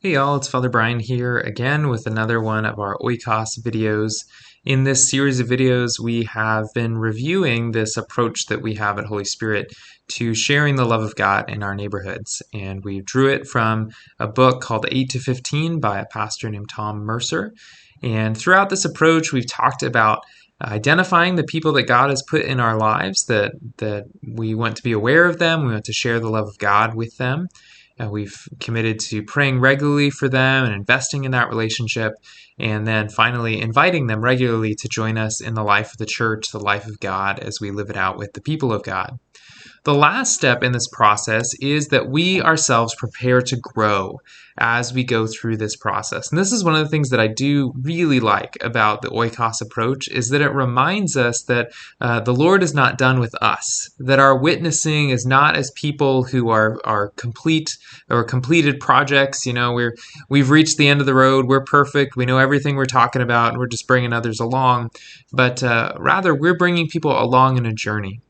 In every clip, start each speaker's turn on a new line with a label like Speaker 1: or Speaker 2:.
Speaker 1: Hey y'all, it's Father Brian here again with another one of our oikos videos. In this series of videos, we have been reviewing this approach that we have at Holy Spirit to sharing the love of God in our neighborhoods. And we drew it from a book called 8 to 15 by a pastor named Tom Mercer. And throughout this approach, we've talked about identifying the people that God has put in our lives, that we want to be aware of them, we want to share the love of God with them. We've committed to praying regularly for them and investing in that relationship, and then finally inviting them regularly to join us in the life of the church, the life of God, as we live it out with the people of God. The last step in this process is that we ourselves prepare to grow as we go through this process. And this is one of the things that I do really like about the oikos approach, is that it reminds us that the Lord is not done with us, that our witnessing is not as people who are complete or completed projects. We've reached the end of the road, we're perfect, we know everything we're talking about, and we're just bringing others along. But rather, we're bringing people along in a journey.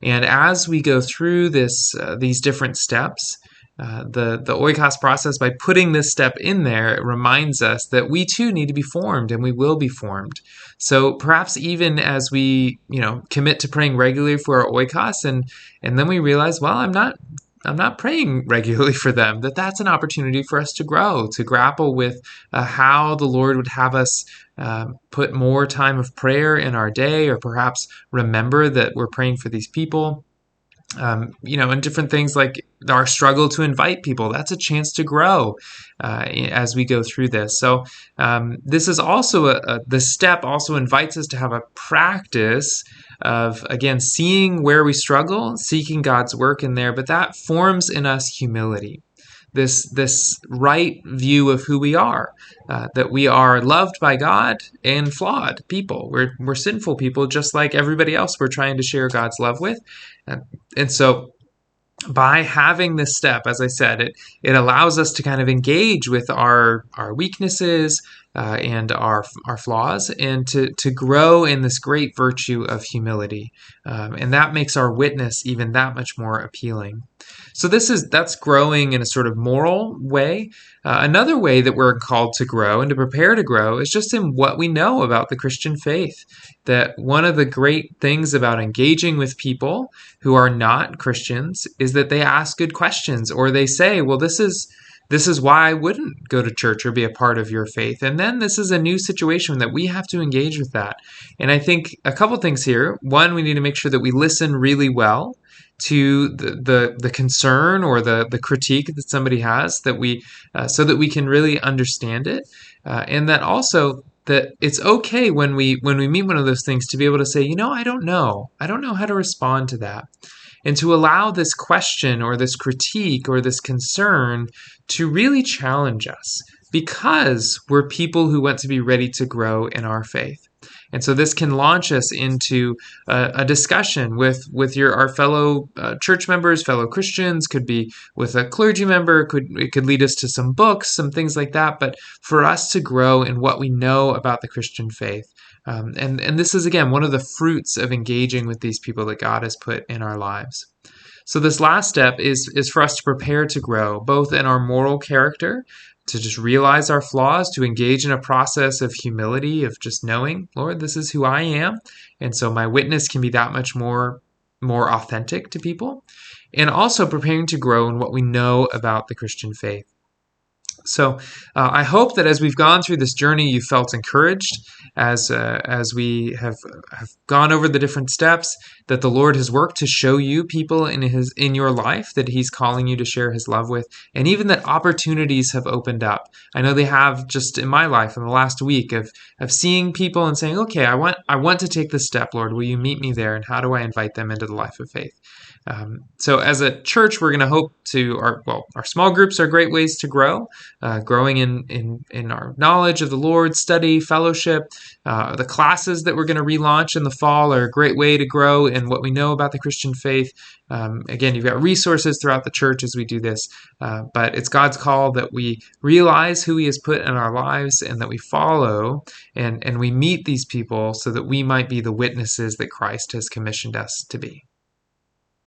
Speaker 1: And as we go through these different steps, the oikos process, by putting this step in there, it reminds us that we too need to be formed, and we will be formed. So perhaps even as we commit to praying regularly for our oikos, and then we realize, well, I'm not praying regularly for them, that's an opportunity for us to grow, to grapple with how the Lord would have us put more time of prayer in our day, or perhaps remember that we're praying for these people. And different things like our struggle to invite people. That's a chance to grow as we go through this. So this is also this step also invites us to have a practice of, again, seeing where we struggle, seeking God's work in there, but that forms in us humility. This right view of who we are, that we are loved by God and flawed people. We're sinful people, just like everybody else we're trying to share God's love with. And so by having this step, as I said, it allows us to kind of engage with our weaknesses and our flaws, and to grow in this great virtue of humility. And that makes our witness even that much more appealing. So that's growing in a sort of moral way. Another way that we're called to grow and to prepare to grow is just in what we know about the Christian faith. That one of the great things about engaging with people who are not Christians is that they ask good questions, or they say, well, this is why I wouldn't go to church or be a part of your faith. And then this is a new situation that we have to engage with that. And I think a couple things here. One, we need to make sure that we listen really well to the concern or the critique that somebody has, that we so that we can really understand it, and that also that it's okay when we meet one of those things to be able to say, I don't know how to respond to that, and to allow this question or this critique or this concern to really challenge us, because we're people who want to be ready to grow in our faith. And so this can launch us into a discussion with our fellow church members, fellow Christians, could be with a clergy member, it could lead us to some books, some things like that, but for us to grow in what we know about the Christian faith. And this is, again, one of the fruits of engaging with these people that God has put in our lives. So this last step is for us to prepare to grow, both in our moral character, to just realize our flaws, to engage in a process of humility, of just knowing, Lord, this is who I am. And so my witness can be that much more authentic to people. And also preparing to grow in what we know about the Christian faith. So I hope that as we've gone through this journey, you felt encouraged as we have gone over the different steps, that the Lord has worked to show you people in your life that He's calling you to share His love with, and even that opportunities have opened up. I know they have, just in my life in the last week, of seeing people and saying, okay, I want to take this step, Lord, will you meet me there, and how do I invite them into the life of faith? So as a church, we're going to hope to, our small groups are great ways to grow, growing in our knowledge of the Lord, study, fellowship. The classes that we're going to relaunch in the fall are a great way to grow in what we know about the Christian faith. Again, you've got resources throughout the church as we do this, but it's God's call that we realize who He has put in our lives, and that we follow and we meet these people so that we might be the witnesses that Christ has commissioned us to be.